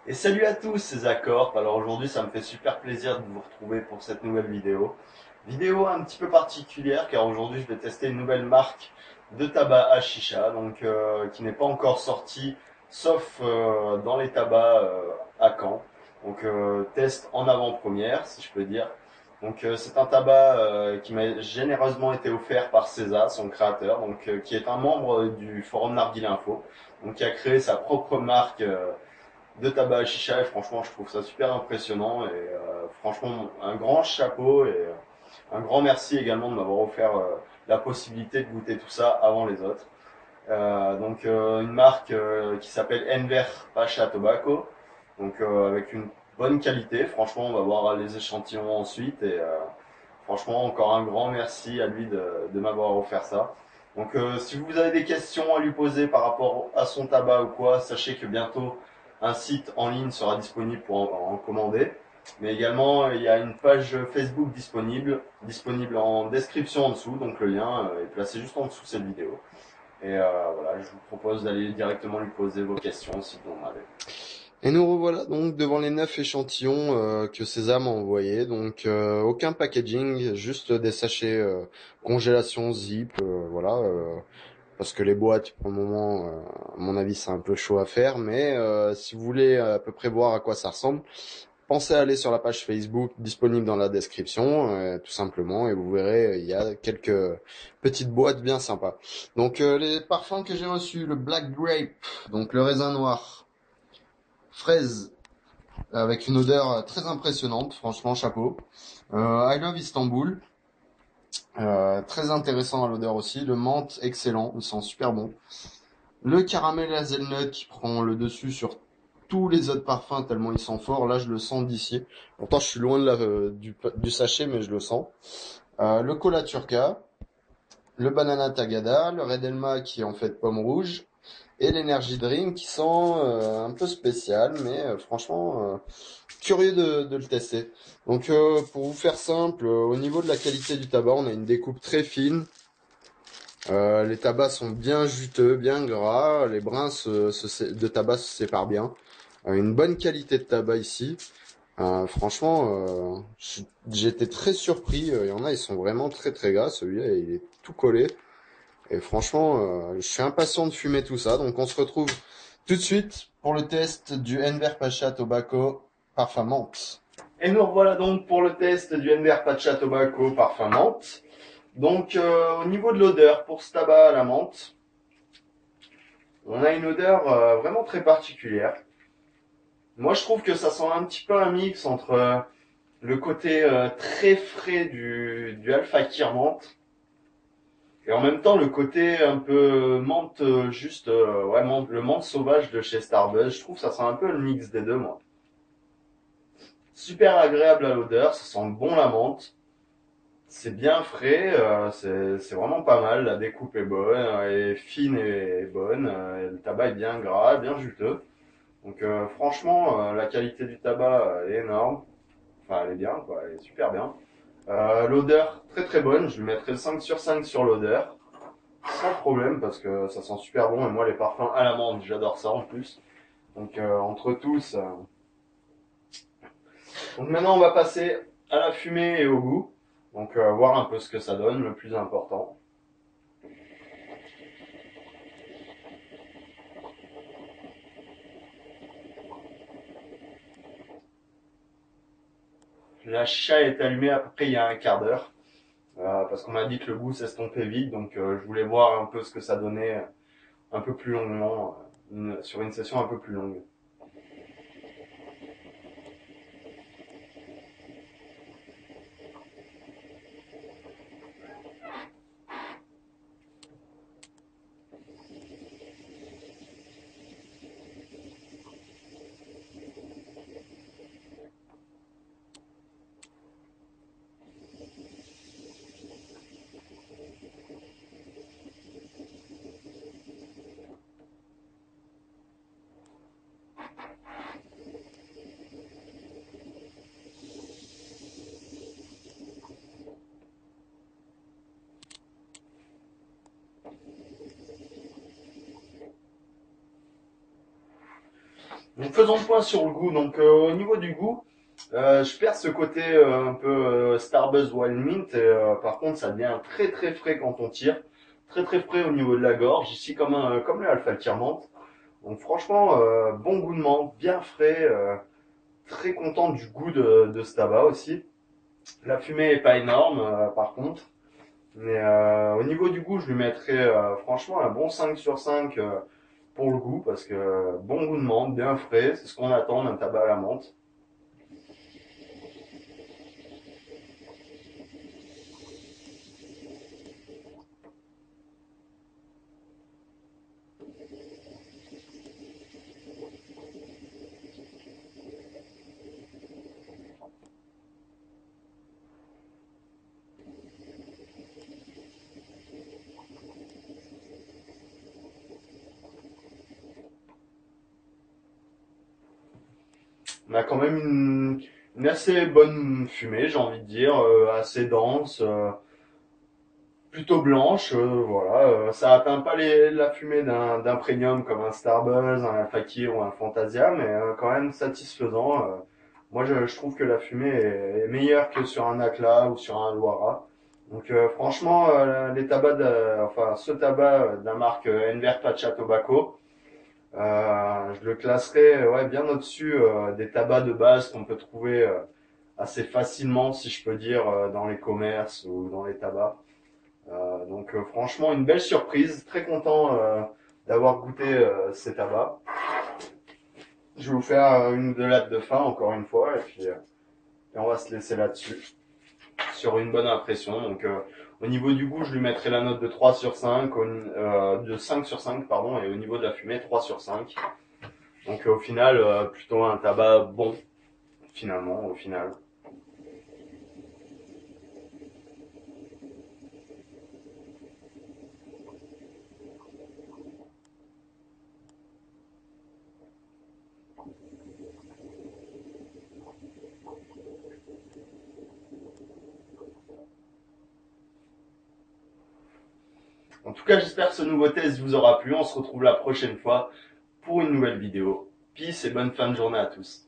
Et salut à tous, c'est Zacorp. Alors aujourd'hui, ça me fait super plaisir de vous retrouver pour cette nouvelle vidéo. Vidéo un petit peu particulière car aujourd'hui, je vais tester une nouvelle marque de tabac à chicha, donc qui n'est pas encore sortie, sauf dans les tabacs à Caen. Donc test en avant-première, si je peux dire. Donc c'est un tabac qui m'a généreusement été offert par César, son créateur, donc qui est un membre du forum Narguil Info, donc qui a créé sa propre marque de tabac à chicha et franchement je trouve ça super impressionnant et franchement un grand chapeau et un grand merci également de m'avoir offert la possibilité de goûter tout ça avant les autres. Une marque qui s'appelle Enver Pacha Tobacco, donc avec une bonne qualité, franchement on va voir les échantillons ensuite et franchement encore un grand merci à lui de m'avoir offert ça. Donc si vous avez des questions à lui poser par rapport à son tabac ou quoi, sachez que bientôt un site en ligne sera disponible pour en commander. Mais également, il y a une page Facebook disponible en description en dessous, donc le lien est placé juste en dessous de cette vidéo. Et voilà, je vous propose d'aller directement lui poser vos questions si vous en avez. Et nous revoilà donc devant les 9 échantillons que César m'a envoyés. Donc aucun packaging, juste des sachets congélation zip, voilà. Parce que les boîtes, pour le moment, à mon avis, c'est un peu chaud à faire. Mais si vous voulez à peu près voir à quoi ça ressemble, pensez à aller sur la page Facebook disponible dans la description, tout simplement, et vous verrez, il y a quelques petites boîtes bien sympas. Donc les parfums que j'ai reçus, le Black Grape, donc le raisin noir, fraise, avec une odeur très impressionnante, franchement, chapeau. I Love Istanbul, très intéressant à l'odeur aussi. Le menthe, excellent, il sent super bon. Le caramel hazelnut qui prend le dessus sur tous les autres parfums tellement ils sont forts. Là, je le sens d'ici. Pourtant, je suis loin de du sachet, mais je le sens. Le cola turca, le banana tagada, le red elma qui est en fait pomme rouge, et l'energy drink qui sent un peu spécial, mais franchement curieux de le tester. Donc, pour vous faire simple, au niveau de la qualité du tabac, on a une découpe très fine. Les tabacs sont bien juteux, bien gras. Les brins de tabac se séparent bien. Une bonne qualité de tabac ici. Franchement, j'étais très surpris. Il y en a, ils sont vraiment très très gras. Celui-là, il est tout collé. Et franchement, je suis impatient de fumer tout ça. Donc on se retrouve tout de suite pour le test du Enver Pacha Tobacco Parfum Menthe. Et nous revoilà donc pour le test du Enver Pacha Tobacco Parfum Menthe. Donc au niveau de l'odeur, pour ce tabac à la menthe, on a une odeur vraiment très particulière. Moi je trouve que ça sent un petit peu un mix entre le côté très frais du Alpha Kir menthe et en même temps le côté un peu menthe juste ouais, le menthe sauvage de chez Starbuzz. Je trouve que ça sent un peu le mix des deux moi. Super agréable à l'odeur, ça sent bon la menthe. C'est bien frais, c'est vraiment pas mal. La découpe est bonne, elle est fine et bonne. Le tabac est bien gras, bien juteux. Donc franchement, la qualité du tabac est énorme. Enfin, elle est bien, quoi, elle est super bien. L'odeur, très très bonne. Je lui mettrais 5 sur 5 sur l'odeur. Sans problème, parce que ça sent super bon. Et moi, les parfums à l'amande, j'adore ça en plus. Donc entre tous. Donc maintenant, on va passer à la fumée et au goût. Donc voir un peu ce que ça donne, le plus important. La chicha est allumée à peu près il y a un quart d'heure. Parce qu'on m'a dit que le goût s'estompait vite, donc je voulais voir un peu ce que ça donnait un peu plus longuement, sur une session un peu plus longue. Donc faisons le point sur le goût. Donc au niveau du goût, je perds ce côté un peu Starbuzz Wild Mint. Et, par contre, ça devient très très frais quand on tire. Très très frais au niveau de la gorge. Ici comme le Alpha Tire Menthe. Donc franchement, bon goût de menthe, bien frais. Très content du goût de ce tabac aussi. La fumée est pas énorme par contre. Mais au niveau du goût, je lui mettrais franchement un bon 5 sur 5 pour le goût. Parce que bon goût de menthe, bien frais. C'est ce qu'on attend d'un tabac à la menthe. On a quand même une assez bonne fumée, j'ai envie de dire, assez dense, plutôt blanche, voilà. Ça atteint pas la fumée d'un premium comme un Starbuzz, un Fakir ou un Fantasia, mais quand même satisfaisant. Moi, je trouve que la fumée est meilleure que sur un Akla ou sur un Loara. Donc franchement, les tabacs, enfin ce tabac de la marque Enver Pacha Tobacco, je le classerais ouais, bien au-dessus des tabacs de base qu'on peut trouver assez facilement, si je peux dire, dans les commerces ou dans les tabacs. Donc franchement, une belle surprise. Très content d'avoir goûté ces tabacs. Je vais vous faire une de latte de fin, encore une fois, et puis et on va se laisser là-dessus, sur une bonne impression. Donc au niveau du goût, je lui mettrai la note de 3 sur 5, de 5 sur 5, pardon, et au niveau de la fumée, 3 sur 5. Donc au final, plutôt un tabac bon, finalement, au final. En tout cas, j'espère que ce nouveau test vous aura plu. On se retrouve la prochaine fois pour une nouvelle vidéo. Peace et bonne fin de journée à tous.